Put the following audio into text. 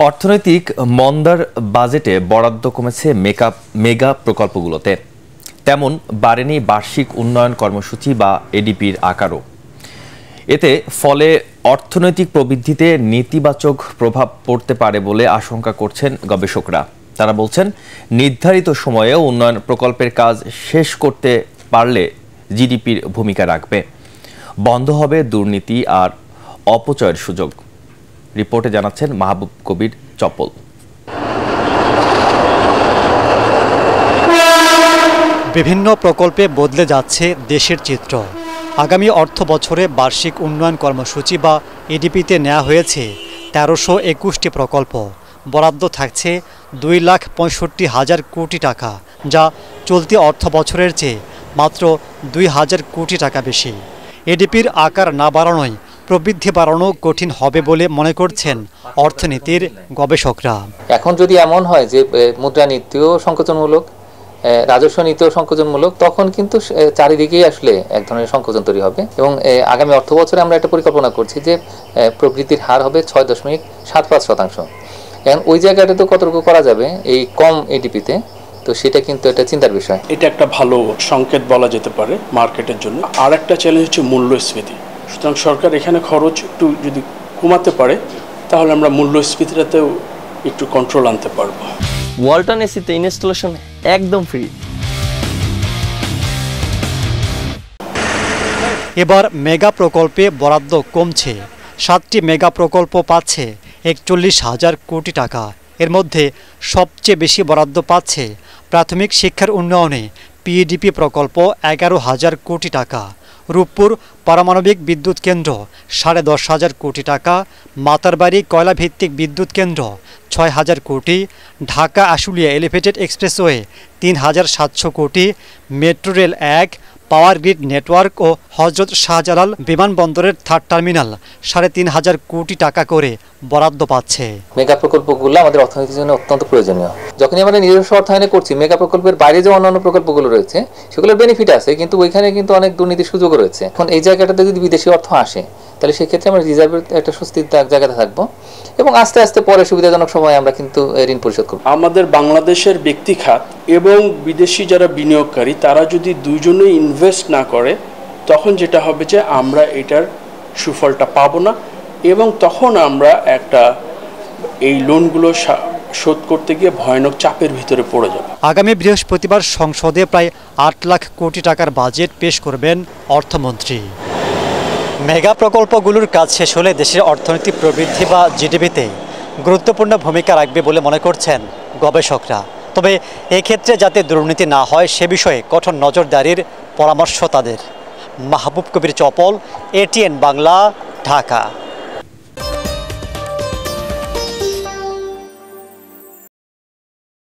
অর্থনৈতিক মন্দার বাজেটে বরাদ্দ কমেছে মেগা প্রকল্পগুলোতে, তেমন বাড়েনি বার্ষিক উন্নয়ন কর্মসূচি বা এডিপির আকারও। এতে ফলে অর্থনৈতিক প্রবৃদ্ধিতে নেতিবাচক প্রভাব পড়তে পারে বলে আশঙ্কা করছেন গবেষকরা। তারা বলছেন, নির্ধারিত সময়ে উন্নয়ন প্রকল্পের কাজ শেষ করতে পারলে জিডিপির ভূমিকা রাখবে, বন্ধ হবে দুর্নীতি আর অপচয়ের সুযোগ। রিপোর্টে জানাচ্ছেন মাহবুব কবির চপল। বিভিন্ন প্রকল্পে বদলে যাচ্ছে দেশের চিত্র। আগামী অর্থ বছরে বার্ষিক উন্নয়ন কর্মসূচি বা এডিপিতে নেওয়া হয়েছে ১৩২১টি প্রকল্প। বরাদ্দ থাকছে ২,৬৫,০০০ কোটি টাকা, যা চলতি অর্থ বছরের চেয়ে মাত্র ২,০০০ কোটি টাকা বেশি। এডিপির আকার না বাড়ানোয় প্রবৃদ্ধি বাড়ানো কঠিন হবে বলে মনে করছেন অর্থনীতির গবেষকরা। এখন যদি এমন হয় যে মুদ্রানীতিও সংকোচনমূলক, রাজস্ব নীতিও সংকোচনমূলক, তখন কিন্তু চারিদিকেই আসলে এক ধরনের সংকোচন তৈরি হবে। এবং আগামী অর্থ বছরে আমরা একটা পরিকল্পনা করছি যে প্রবৃদ্ধির হার হবে ৬.৭৫%। এখন ওই জায়গাটাতে কতটুকু করা যাবে এই কম এডিপিতে, তো সেটা কিন্তু একটা চিন্তার বিষয়। এটা একটা ভালো সংকেত বলা যেতে পারে মার্কেটের জন্য। আর একটা চ্যালেঞ্জ হচ্ছে মূল্যস্ফীতি। সুতরাং সরকার এখানে খরচ একটু যদি কমাতে পারে, তাহলে আমরা মূল্যস্ফীতিটাতেও একটু কন্ট্রোল আনতে পারবো। ওয়ালটন এসিতে ইনস্টলেশন একদম ফ্রি। এবার মেগা প্রকল্পে বরাদ্দ কমছে। 7টি মেগা প্রকল্প পাচ্ছে ৪১,০০০ কোটি টাকা। এর মধ্যে সবচেয়ে বেশি বরাদ্দ পাচ্ছে প্রাথমিক শিক্ষার উন্নয়নে পিএডিপি প্রকল্প ১১,০০০ কোটি টাকা, রূপপুর পারমাণবিক বিদ্যুৎ কেন্দ্র ১০,৫০ কোটি টাকা, মাতারবাড়ি কয়লাভিত্তিক বিদ্যুৎ কেন্দ্র ৬,০০০ কোটি, ঢাকা আশুলিয়া এলিভেটেড এক্সপ্রেসওয়ে ৩,৭০০ কোটি, metro rail ১, power grid network ও হজরত শাহজালাল বিমানবন্দরের 3rd টার্মিনাল ৩,৫০০ কোটি টাকা করে বরাদ্দ পাচ্ছে। মেগা প্রকল্পগুলো আমাদের অর্থনীতির জন্য অত্যন্ত প্রয়োজনীয়। যখনই আমরা নিজস্ব অর্থায়নে করছি, মেগা প্রকল্পের বাইরে যে অন্যান্য প্রকল্পগুলো রয়েছে সেগুলোর বেনিফিট আছে, কিন্তু ওইখানে কিন্তু অনেক দুর্নীতির সুযোগও রয়েছে। এখন এই জায়গাটাতে যদি বিদেশি অর্থ আসে, তাহলে সেক্ষেত্রে আমরা রিজার্ভের একটা স্বস্তির জায়গাতে থাকবো এবং আস্তে আস্তে পরে সুবিধাজনক সময় আমরা কিন্তু ঋণ পরিশোধ করব। আমাদের বাংলাদেশের ব্যক্তি খাত এবং বিদেশি যারা বিনিয়োগকারী, তারা যদি দুইজনেই ইনভেস্ট না করে, তখন যেটা হবে যে আমরা এটার সুফলটা পাবো না এবং তখন আমরা এই লোনগুলো শোধ করতে গিয়ে ভয়ানক চাপের ভিতরে পড়ে যাব। আগামী বৃহস্পতিবার সংসদে প্রায় ৮ লাখ কোটি টাকার বাজেট পেশ করবেন অর্থমন্ত্রী। মেগা প্রকল্পগুলোর কাজ শেষ হলে দেশের অর্থনৈতিক প্রবৃদ্ধি বা জিডিপিতে গুরুত্বপূর্ণ ভূমিকা রাখবে বলে মনে করছেন গবেষকরা। তবে এক্ষেত্রে যাতে দুর্নীতি না হয় সে বিষয়ে কঠোর নজরদারির পরামর্শ তাদের। মাহবুব কবির চপল, এটিএন বাংলা, ঢাকা।